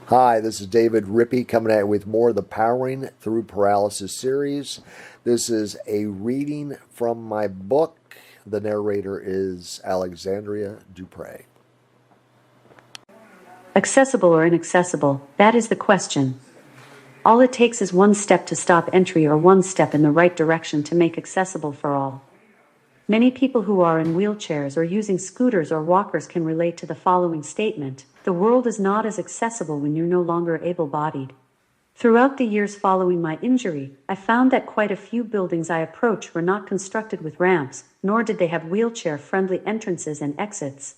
Hi, this is David Rippey coming at you with more of the Powering Through Paralysis series. This is a reading from my book. The narrator is Alexandria Dupre. Accessible or inaccessible, that is the question. All it takes is one step to stop entry or one step in the right direction to make accessible for all. Many people who are in wheelchairs or using scooters or walkers can relate to the following statement: the world is not as accessible when you're no longer able-bodied. Throughout the years following my injury, I found that quite a few buildings I approached were not constructed with ramps, nor did they have wheelchair-friendly entrances and exits.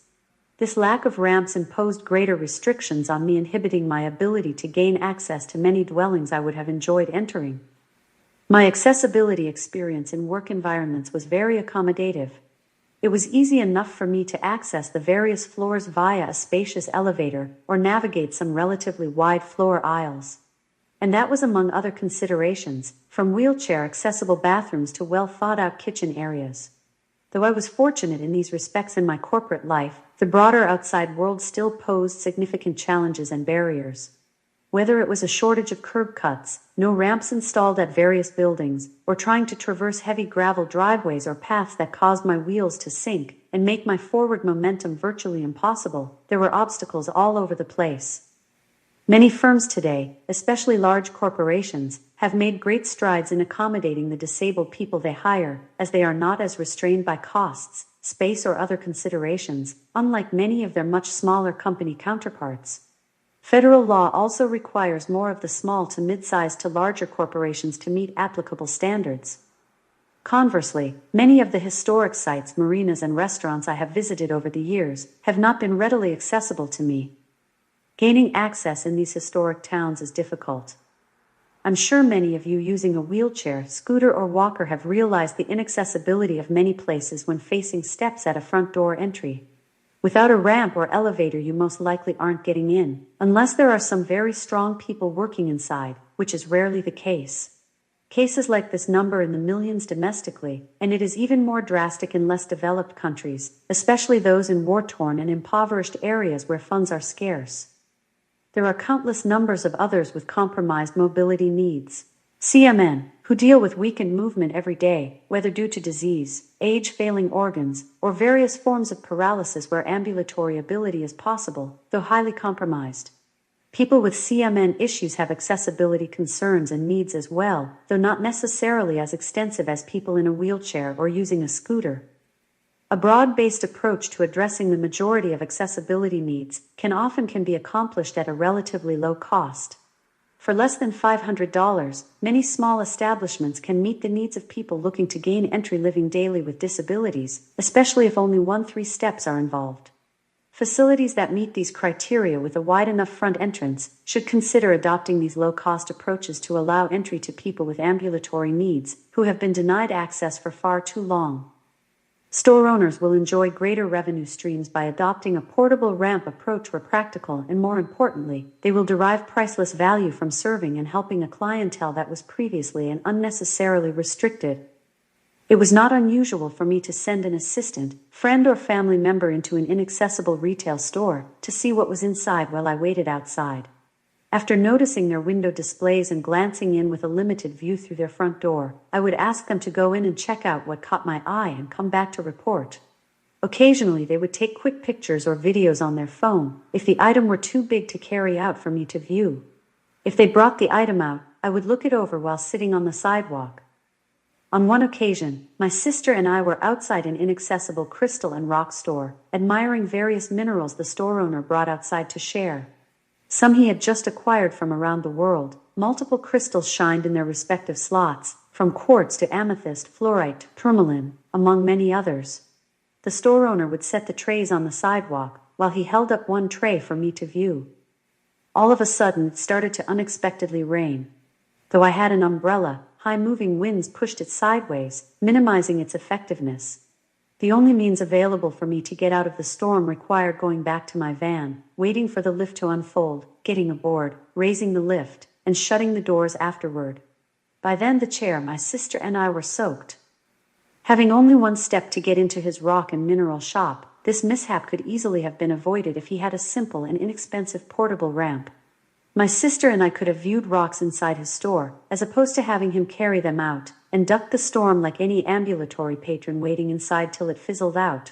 This lack of ramps imposed greater restrictions on me, inhibiting my ability to gain access to many dwellings I would have enjoyed entering. My accessibility experience in work environments was very accommodative. It was easy enough for me to access the various floors via a spacious elevator or navigate some relatively wide floor aisles. And that was among other considerations, from wheelchair-accessible bathrooms to well-thought-out kitchen areas. Though I was fortunate in these respects in my corporate life, the broader outside world still posed significant challenges and barriers. Whether it was a shortage of curb cuts, no ramps installed at various buildings, or trying to traverse heavy gravel driveways or paths that caused my wheels to sink and make my forward momentum virtually impossible, there were obstacles all over the place. Many firms today, especially large corporations, have made great strides in accommodating the disabled people they hire, as they are not as restrained by costs, space, or other considerations, unlike many of their much smaller company counterparts. Federal law also requires more of the small to mid-sized to larger corporations to meet applicable standards. Conversely, many of the historic sites, marinas, and restaurants I have visited over the years have not been readily accessible to me. Gaining access in these historic towns is difficult. I'm sure many of you using a wheelchair, scooter, or walker have realized the inaccessibility of many places when facing steps at a front door entry. Without a ramp or elevator, you most likely aren't getting in, unless there are some very strong people working inside, which is rarely the case. Cases like this number in the millions domestically, and it is even more drastic in less developed countries, especially those in war-torn and impoverished areas where funds are scarce. There are countless numbers of others with compromised mobility needs. CMN, who deal with weakened movement every day, whether due to disease, age, failing organs, or various forms of paralysis where ambulatory ability is possible, though highly compromised. People with CMN issues have accessibility concerns and needs as well, though not necessarily as extensive as people in a wheelchair or using a scooter. A broad-based approach to addressing the majority of accessibility needs can be accomplished at a relatively low cost. For less than $500, many small establishments can meet the needs of people looking to gain entry living daily with disabilities, especially if only 1-3 steps are involved. Facilities that meet these criteria with a wide enough front entrance should consider adopting these low-cost approaches to allow entry to people with ambulatory needs who have been denied access for far too long. Store owners will enjoy greater revenue streams by adopting a portable ramp approach where practical, and more importantly, they will derive priceless value from serving and helping a clientele that was previously and unnecessarily restricted. It was not unusual for me to send an assistant, friend, or family member into an inaccessible retail store to see what was inside while I waited outside. After noticing their window displays and glancing in with a limited view through their front door, I would ask them to go in and check out what caught my eye and come back to report. Occasionally, they would take quick pictures or videos on their phone if the item were too big to carry out for me to view. If they brought the item out, I would look it over while sitting on the sidewalk. On one occasion, my sister and I were outside an inaccessible crystal and rock store, admiring various minerals the store owner brought outside to share. Some he had just acquired from around the world. Multiple crystals shined in their respective slots, from quartz to amethyst, fluorite to tourmaline, among many others. The store owner would set the trays on the sidewalk, while he held up one tray for me to view. All of a sudden, it started to unexpectedly rain. Though I had an umbrella, high-moving winds pushed it sideways, minimizing its effectiveness. The only means available for me to get out of the storm required going back to my van, waiting for the lift to unfold, getting aboard, raising the lift, and shutting the doors afterward. By then the chair, my sister, and I were soaked. Having only one step to get into his rock and mineral shop, this mishap could easily have been avoided if he had a simple and inexpensive portable ramp. My sister and I could have viewed rocks inside his store, as opposed to having him carry them out, and ducked the storm like any ambulatory patron waiting inside till it fizzled out.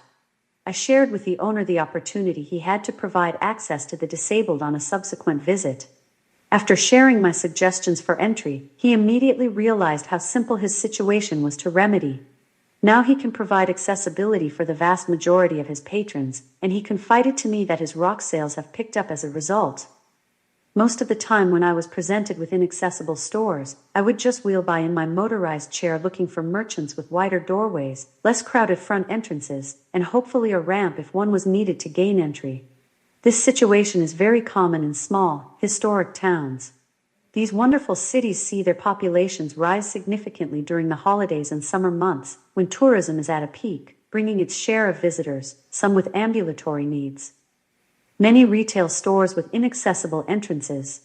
I shared with the owner the opportunity he had to provide access to the disabled on a subsequent visit. After sharing my suggestions for entry, he immediately realized how simple his situation was to remedy. Now he can provide accessibility for the vast majority of his patrons, and he confided to me that his rock sales have picked up as a result. Most of the time when I was presented with inaccessible stores, I would just wheel by in my motorized chair looking for merchants with wider doorways, less crowded front entrances, and hopefully a ramp if one was needed to gain entry. This situation is very common in small, historic towns. These wonderful cities see their populations rise significantly during the holidays and summer months, when tourism is at a peak, bringing its share of visitors, some with ambulatory needs. Many retail stores with inaccessible entrances.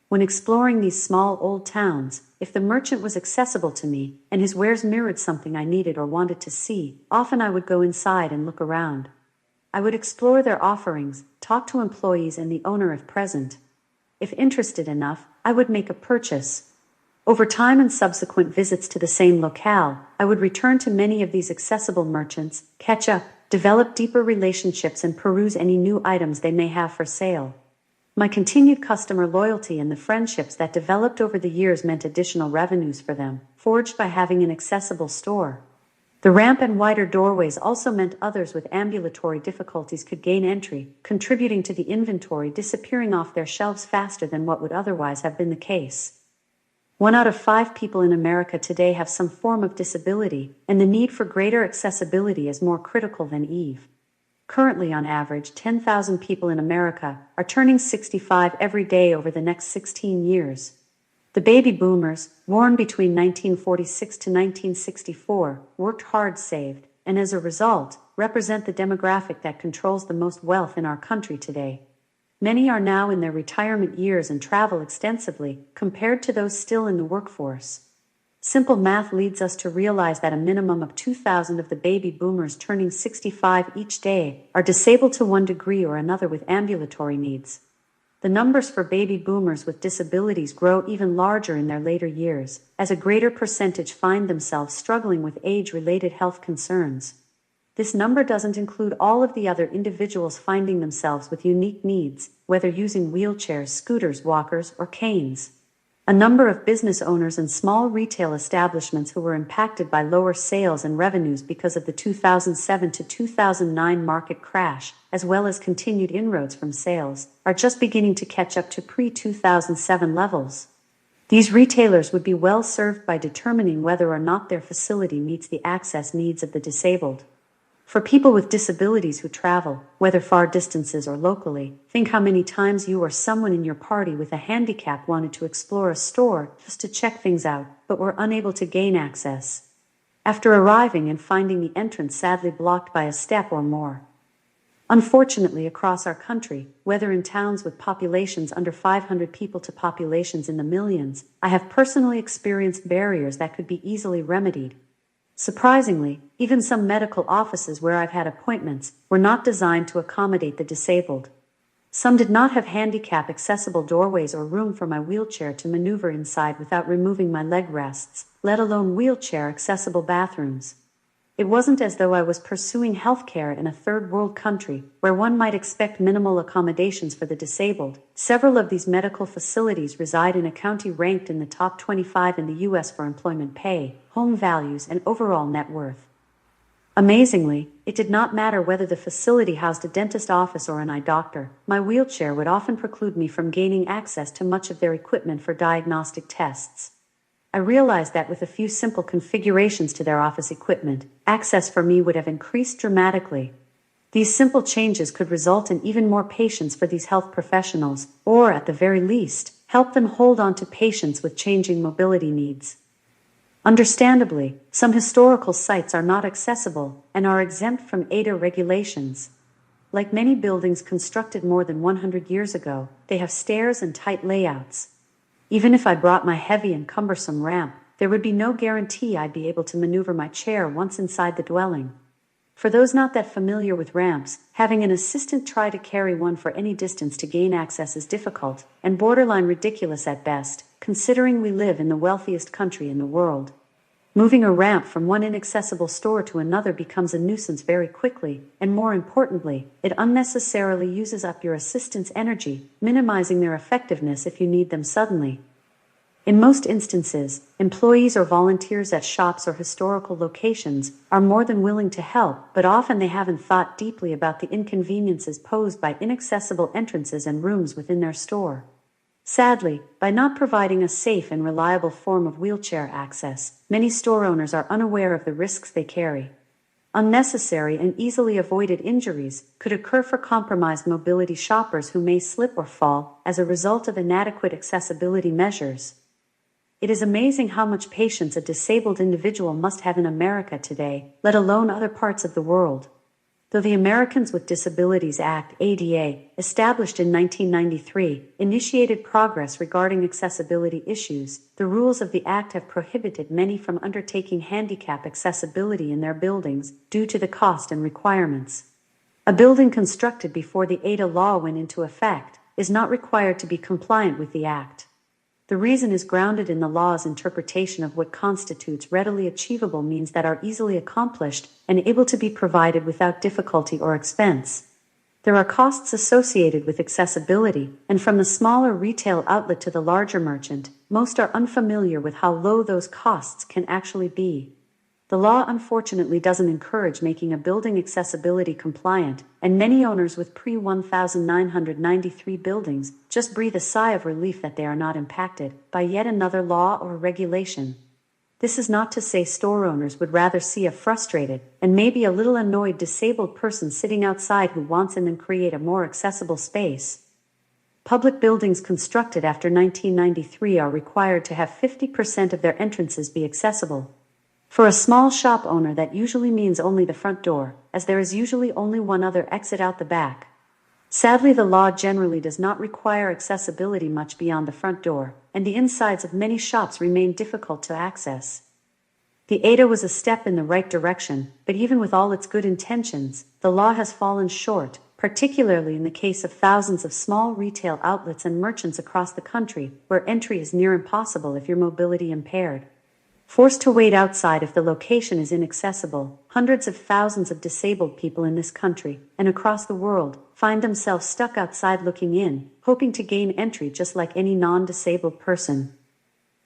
When exploring these small old towns, if the merchant was accessible to me, and his wares mirrored something I needed or wanted to see, often I would go inside and look around. I would explore their offerings, talk to employees and the owner if present. If interested enough, I would make a purchase. Over time and subsequent visits to the same locale, I would return to many of these accessible merchants, catch up, develop deeper relationships and peruse any new items they may have for sale. My continued customer loyalty and the friendships that developed over the years meant additional revenues for them, forged by having an accessible store. The ramp and wider doorways also meant others with ambulatory difficulties could gain entry, contributing to the inventory disappearing off their shelves faster than what would otherwise have been the case. 1 out of 5 people in America today have some form of disability, and the need for greater accessibility is more critical than ever. Currently, on average, 10,000 people in America are turning 65 every day over the next 16 years. The baby boomers, born between 1946 to 1964, worked hard, saved, and as a result, represent the demographic that controls the most wealth in our country today. Many are now in their retirement years and travel extensively, compared to those still in the workforce. Simple math leads us to realize that a minimum of 2,000 of the baby boomers turning 65 each day are disabled to one degree or another with ambulatory needs. The numbers for baby boomers with disabilities grow even larger in their later years, as a greater percentage find themselves struggling with age-related health concerns. This number doesn't include all of the other individuals finding themselves with unique needs, whether using wheelchairs, scooters, walkers, or canes. A number of business owners and small retail establishments who were impacted by lower sales and revenues because of the 2007 to 2009 market crash, as well as continued inroads from sales, are just beginning to catch up to pre-2007 levels. These retailers would be well served by determining whether or not their facility meets the access needs of the disabled. For people with disabilities who travel, whether far distances or locally, think how many times you or someone in your party with a handicap wanted to explore a store just to check things out, but were unable to gain access. After arriving and finding the entrance sadly blocked by a step or more. Unfortunately, across our country, whether in towns with populations under 500 people to populations in the millions, I have personally experienced barriers that could be easily remedied. Surprisingly, even some medical offices where I've had appointments were not designed to accommodate the disabled. Some did not have handicap-accessible doorways or room for my wheelchair to maneuver inside without removing my leg rests, let alone wheelchair-accessible bathrooms. It wasn't as though I was pursuing healthcare in a third-world country, where one might expect minimal accommodations for the disabled. Several of these medical facilities reside in a county ranked in the top 25 in the U.S. for employment pay, home values, and overall net worth. Amazingly, it did not matter whether the facility housed a dentist office or an eye doctor. My wheelchair would often preclude me from gaining access to much of their equipment for diagnostic tests. I realized that with a few simple configurations to their office equipment, access for me would have increased dramatically. These simple changes could result in even more patients for these health professionals, or at the very least, help them hold on to patients with changing mobility needs. Understandably, some historical sites are not accessible and are exempt from ADA regulations. Like many buildings constructed more than 100 years ago, they have stairs and tight layouts. Even if I brought my heavy and cumbersome ramp, there would be no guarantee I'd be able to maneuver my chair once inside the dwelling. For those not that familiar with ramps, having an assistant try to carry one for any distance to gain access is difficult, and borderline ridiculous at best, considering we live in the wealthiest country in the world. Moving a ramp from one inaccessible store to another becomes a nuisance very quickly, and more importantly, it unnecessarily uses up your assistant's energy, minimizing their effectiveness if you need them suddenly. In most instances, employees or volunteers at shops or historical locations are more than willing to help, but often they haven't thought deeply about the inconveniences posed by inaccessible entrances and rooms within their store. Sadly, by not providing a safe and reliable form of wheelchair access, many store owners are unaware of the risks they carry. Unnecessary and easily avoided injuries could occur for compromised mobility shoppers who may slip or fall as a result of inadequate accessibility measures. It is amazing how much patience a disabled individual must have in America today, let alone other parts of the world. Though the Americans with Disabilities Act (ADA), established in 1993, initiated progress regarding accessibility issues, the rules of the Act have prohibited many from undertaking handicap accessibility in their buildings due to the cost and requirements. A building constructed before the ADA law went into effect is not required to be compliant with the Act. The reason is grounded in the law's interpretation of what constitutes readily achievable means that are easily accomplished and able to be provided without difficulty or expense. There are costs associated with accessibility, and from the smaller retail outlet to the larger merchant, most are unfamiliar with how low those costs can actually be. The law unfortunately doesn't encourage making a building accessibility compliant, and many owners with pre-1993 buildings just breathe a sigh of relief that they are not impacted by yet another law or regulation. This is not to say store owners would rather see a frustrated and maybe a little annoyed disabled person sitting outside who wants in and create a more accessible space. Public buildings constructed after 1993 are required to have 50% of their entrances be accessible. For a small shop owner, that usually means only the front door, as there is usually only one other exit out the back. Sadly, the law generally does not require accessibility much beyond the front door, and the insides of many shops remain difficult to access. The ADA was a step in the right direction, but even with all its good intentions, the law has fallen short, particularly in the case of thousands of small retail outlets and merchants across the country, where entry is near impossible if you're mobility impaired. Forced to wait outside if the location is inaccessible, hundreds of thousands of disabled people in this country and across the world find themselves stuck outside looking in, hoping to gain entry just like any non-disabled person.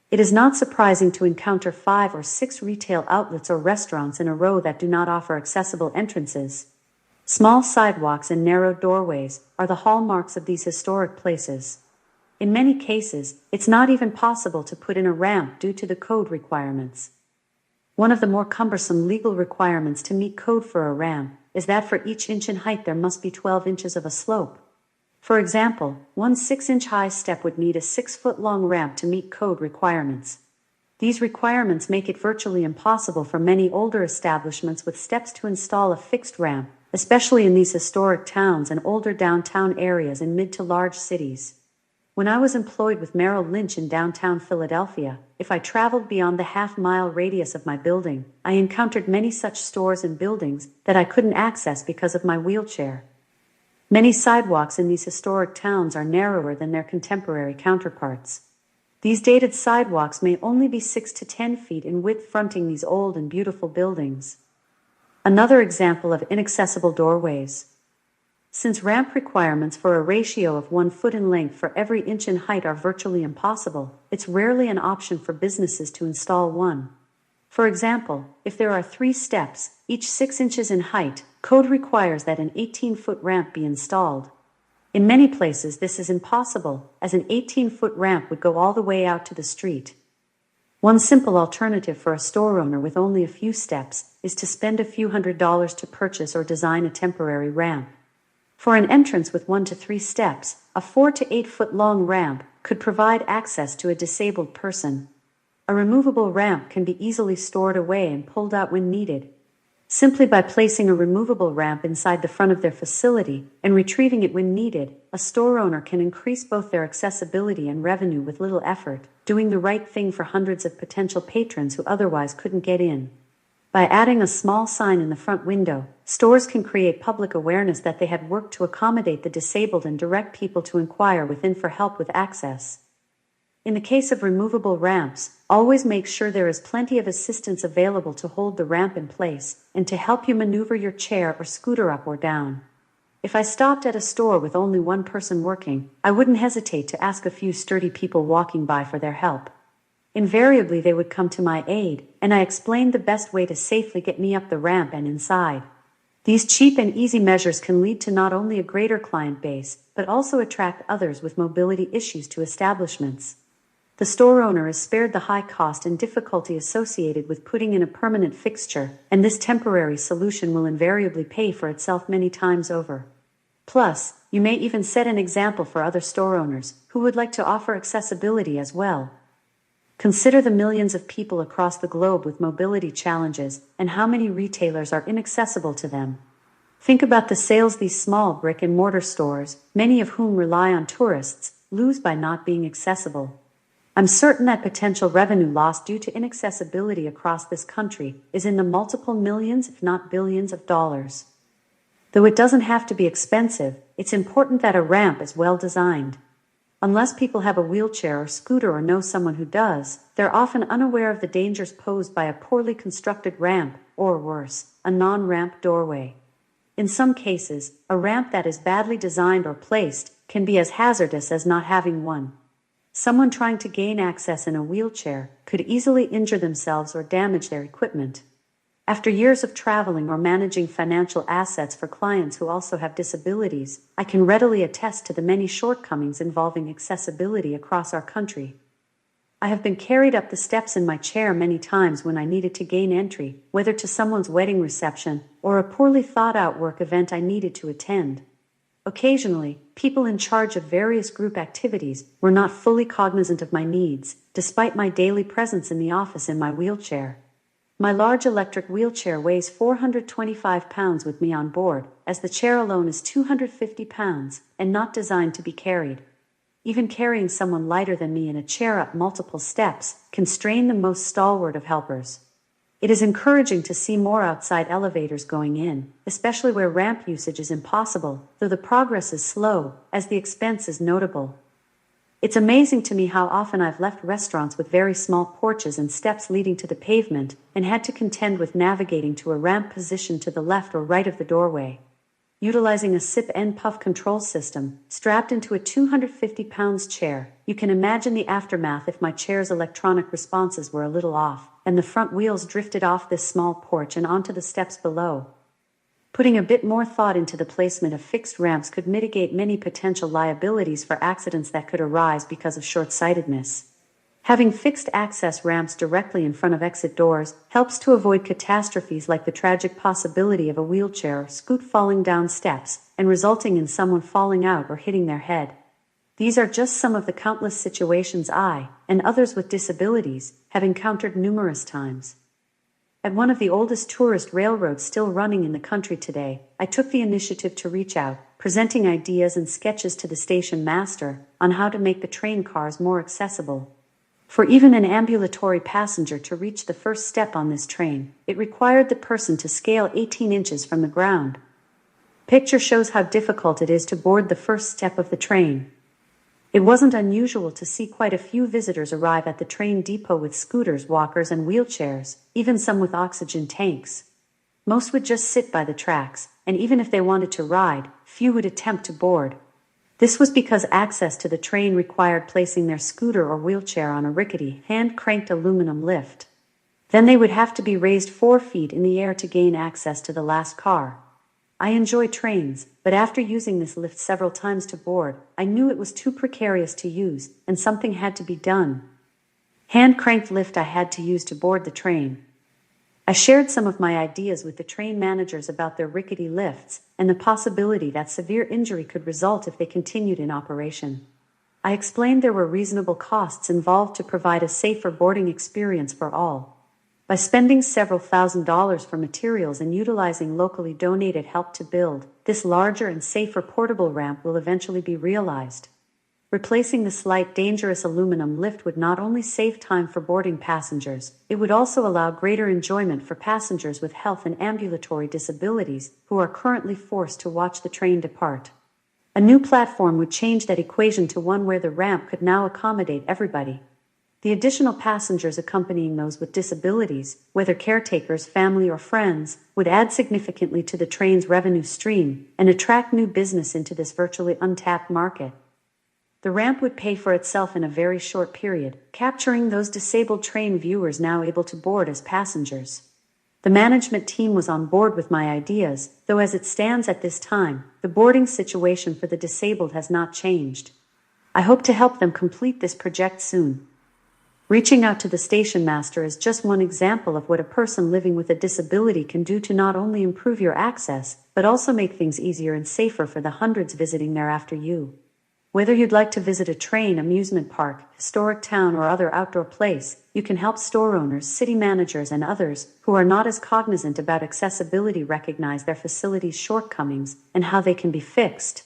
It is not surprising to encounter 5 or 6 retail outlets or restaurants in a row that do not offer accessible entrances. Small sidewalks and narrow doorways are the hallmarks of these historic places. In many cases, it's not even possible to put in a ramp due to the code requirements. One of the more cumbersome legal requirements to meet code for a ramp is that for each inch in height there must be 12 inches of a slope. For example, one 6-inch high step would need a 6-foot-long ramp to meet code requirements. These requirements make it virtually impossible for many older establishments with steps to install a fixed ramp, especially in these historic towns and older downtown areas in mid to large cities. When I was employed with Merrill Lynch in downtown Philadelphia, if I traveled beyond the half-mile radius of my building, I encountered many such stores and buildings that I couldn't access because of my wheelchair. Many sidewalks in these historic towns are narrower than their contemporary counterparts. These dated sidewalks may only be 6 to 10 feet in width, fronting these old and beautiful buildings. Another example of inaccessible doorways. Since ramp requirements for a ratio of 1 foot in length for every inch in height are virtually impossible, it's rarely an option for businesses to install one. For example, if there are 3 steps, each 6 inches in height, code requires that an 18-foot ramp be installed. In many places this is impossible, as an 18-foot ramp would go all the way out to the street. One simple alternative for a store owner with only a few steps is to spend a few $100s to purchase or design a temporary ramp. For an entrance with 1 to 3 steps, a 4 to 8 foot long ramp could provide access to a disabled person. A removable ramp can be easily stored away and pulled out when needed. Simply by placing a removable ramp inside the front of their facility and retrieving it when needed, a store owner can increase both their accessibility and revenue with little effort, doing the right thing for hundreds of potential patrons who otherwise couldn't get in. By adding a small sign in the front window, stores can create public awareness that they had worked to accommodate the disabled and direct people to inquire within for help with access. In the case of removable ramps, always make sure there is plenty of assistance available to hold the ramp in place and to help you maneuver your chair or scooter up or down. If I stopped at a store with only one person working, I wouldn't hesitate to ask a few sturdy people walking by for their help. Invariably, they would come to my aid, and I explained the best way to safely get me up the ramp and inside. These cheap and easy measures can lead to not only a greater client base, but also attract others with mobility issues to establishments. The store owner is spared the high cost and difficulty associated with putting in a permanent fixture, and this temporary solution will invariably pay for itself many times over. Plus, you may even set an example for other store owners who would like to offer accessibility as well. Consider the millions of people across the globe with mobility challenges and how many retailers are inaccessible to them. Think about the sales these small brick-and-mortar stores, many of whom rely on tourists, lose by not being accessible. I'm certain that potential revenue loss due to inaccessibility across this country is in the multiple millions, if not billions of dollars. Though it doesn't have to be expensive, it's important that a ramp is well designed. Unless people have a wheelchair or scooter or know someone who does, they're often unaware of the dangers posed by a poorly constructed ramp, or worse, a non-ramp doorway. In some cases, a ramp that is badly designed or placed can be as hazardous as not having one. Someone trying to gain access in a wheelchair could easily injure themselves or damage their equipment. After years of traveling or managing financial assets for clients who also have disabilities, I can readily attest to the many shortcomings involving accessibility across our country. I have been carried up the steps in my chair many times when I needed to gain entry, whether to someone's wedding reception or a poorly thought-out work event I needed to attend. Occasionally, people in charge of various group activities were not fully cognizant of my needs, despite my daily presence in the office in my wheelchair. My large electric wheelchair weighs 425 pounds with me on board, as the chair alone is 250 pounds, and not designed to be carried. Even carrying someone lighter than me in a chair up multiple steps can strain the most stalwart of helpers. It is encouraging to see more outside elevators going in, especially where ramp usage is impossible, though the progress is slow, as the expense is notable. It's amazing to me how often I've left restaurants with very small porches and steps leading to the pavement, and had to contend with navigating to a ramp position to the left or right of the doorway. Utilizing a sip and puff control system, strapped into a 250 pounds chair, you can imagine the aftermath if my chair's electronic responses were a little off, and the front wheels drifted off this small porch and onto the steps below. Putting a bit more thought into the placement of fixed ramps could mitigate many potential liabilities for accidents that could arise because of short-sightedness. Having fixed access ramps directly in front of exit doors helps to avoid catastrophes like the tragic possibility of a wheelchair or scoot falling down steps and resulting in someone falling out or hitting their head. These are just some of the countless situations I, and others with disabilities, have encountered numerous times. At one of the oldest tourist railroads still running in the country today, I took the initiative to reach out, presenting ideas and sketches to the station master on how to make the train cars more accessible. For even an ambulatory passenger to reach the first step on this train, it required the person to scale 18 inches from the ground. Picture shows how difficult it is to board the first step of the train. It wasn't unusual to see quite a few visitors arrive at the train depot with scooters, walkers, and wheelchairs, even some with oxygen tanks. Most would just sit by the tracks, and even if they wanted to ride, few would attempt to board. This was because access to the train required placing their scooter or wheelchair on a rickety, hand-cranked aluminum lift. Then they would have to be raised 4 feet in the air to gain access to the last car. I enjoy trains, but after using this lift several times to board, I knew it was too precarious to use, and something had to be done. Hand-cranked lift I had to use to board the train. I shared some of my ideas with the train managers about their rickety lifts and the possibility that severe injury could result if they continued in operation. I explained there were reasonable costs involved to provide a safer boarding experience for all. By spending several $1,000s for materials and utilizing locally donated help to build, this larger and safer portable ramp will eventually be realized. Replacing the slight dangerous aluminum lift would not only save time for boarding passengers, it would also allow greater enjoyment for passengers with health and ambulatory disabilities who are currently forced to watch the train depart. A new platform would change that equation to one where the ramp could now accommodate everybody. The additional passengers accompanying those with disabilities, whether caretakers, family, or friends, would add significantly to the train's revenue stream and attract new business into this virtually untapped market. The ramp would pay for itself in a very short period, capturing those disabled train viewers now able to board as passengers. The management team was on board with my ideas, though as it stands at this time, the boarding situation for the disabled has not changed. I hope to help them complete this project soon. Reaching out to the station master is just one example of what a person living with a disability can do to not only improve your access, but also make things easier and safer for the hundreds visiting there after you. Whether you'd like to visit a train, amusement park, historic town, or other outdoor place, you can help store owners, city managers, and others who are not as cognizant about accessibility recognize their facility's shortcomings and how they can be fixed.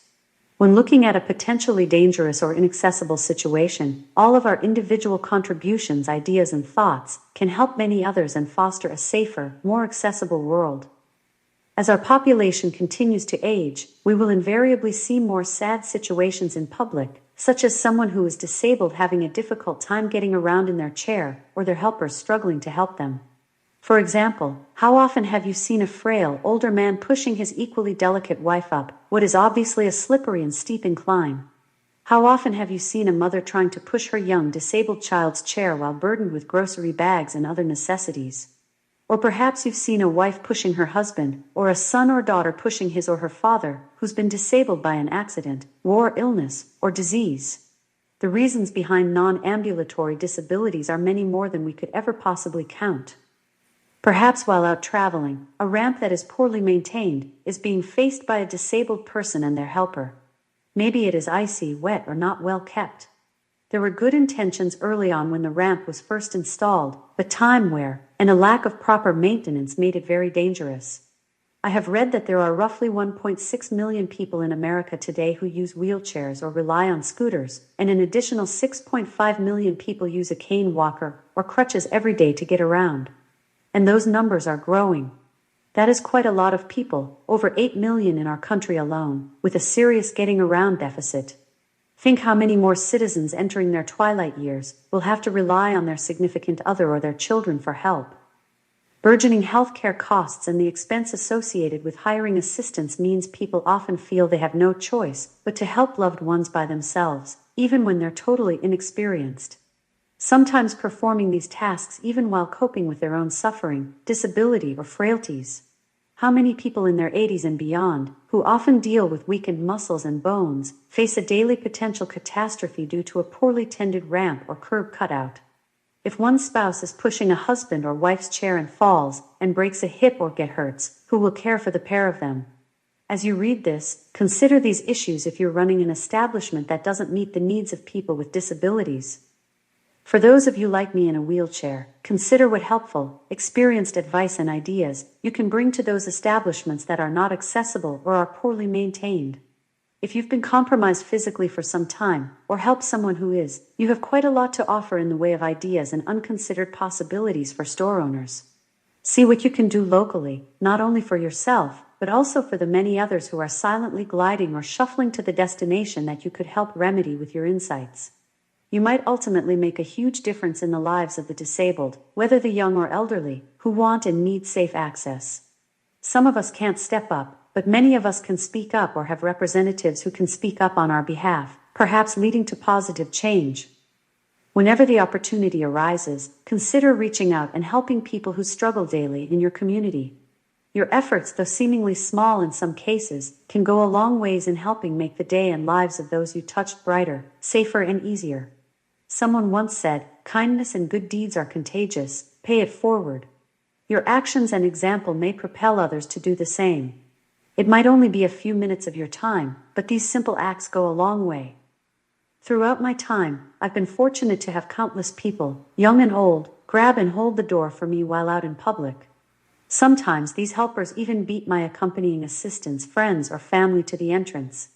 When looking at a potentially dangerous or inaccessible situation, all of our individual contributions, ideas, and thoughts can help many others and foster a safer, more accessible world. As our population continues to age, we will invariably see more sad situations in public, such as someone who is disabled having a difficult time getting around in their chair, or their helpers struggling to help them. For example, how often have you seen a frail, older man pushing his equally delicate wife up what is obviously a slippery and steep incline? How often have you seen a mother trying to push her young, disabled child's chair while burdened with grocery bags and other necessities? Or perhaps you've seen a wife pushing her husband, or a son or daughter pushing his or her father, who's been disabled by an accident, war, illness, or disease. The reasons behind non-ambulatory disabilities are many more than we could ever possibly count. Perhaps while out traveling, a ramp that is poorly maintained is being faced by a disabled person and their helper. Maybe it is icy, wet, or not well kept. There were good intentions early on when the ramp was first installed, but time wear and a lack of proper maintenance made it very dangerous. I have read that there are roughly 1.6 million people in America today who use wheelchairs or rely on scooters, and an additional 6.5 million people use a cane walker or crutches every day to get around. And those numbers are growing. That is quite a lot of people, over 8 million in our country alone, with a serious getting around deficit. Think how many more citizens entering their twilight years will have to rely on their significant other or their children for help. Burgeoning healthcare costs and the expense associated with hiring assistants means people often feel they have no choice but to help loved ones by themselves, even when they're totally inexperienced. Sometimes performing these tasks even while coping with their own suffering, disability, or frailties. How many people in their 80s and beyond, who often deal with weakened muscles and bones, face a daily potential catastrophe due to a poorly tended ramp or curb cutout? If one spouse is pushing a husband or wife's chair and falls and breaks a hip or hurts, who will care for the pair of them? As you read this, consider these issues if you're running an establishment that doesn't meet the needs of people with disabilities. For those of you like me in a wheelchair, consider what helpful, experienced advice and ideas you can bring to those establishments that are not accessible or are poorly maintained. If you've been compromised physically for some time, or help someone who is, you have quite a lot to offer in the way of ideas and unconsidered possibilities for store owners. See what you can do locally, not only for yourself, but also for the many others who are silently gliding or shuffling to the destination that you could help remedy with your insights. You might ultimately make a huge difference in the lives of the disabled, whether the young or elderly, who want and need safe access. Some of us can't step up, but many of us can speak up or have representatives who can speak up on our behalf, perhaps leading to positive change. Whenever the opportunity arises, consider reaching out and helping people who struggle daily in your community. Your efforts, though seemingly small in some cases, can go a long ways in helping make the day and lives of those you touched brighter, safer, and easier. Someone once said, "Kindness and good deeds are contagious, pay it forward." Your actions and example may propel others to do the same. It might only be a few minutes of your time, but these simple acts go a long way. Throughout my time, I've been fortunate to have countless people, young and old, grab and hold the door for me while out in public. Sometimes these helpers even beat my accompanying assistants, friends, or family to the entrance.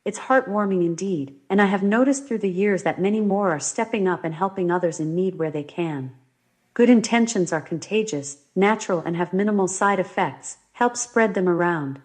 It's heartwarming indeed, and I have noticed through the years that many more are stepping up and helping others in need where they can. Good intentions are contagious, natural, and have minimal side effects. Help spread them around.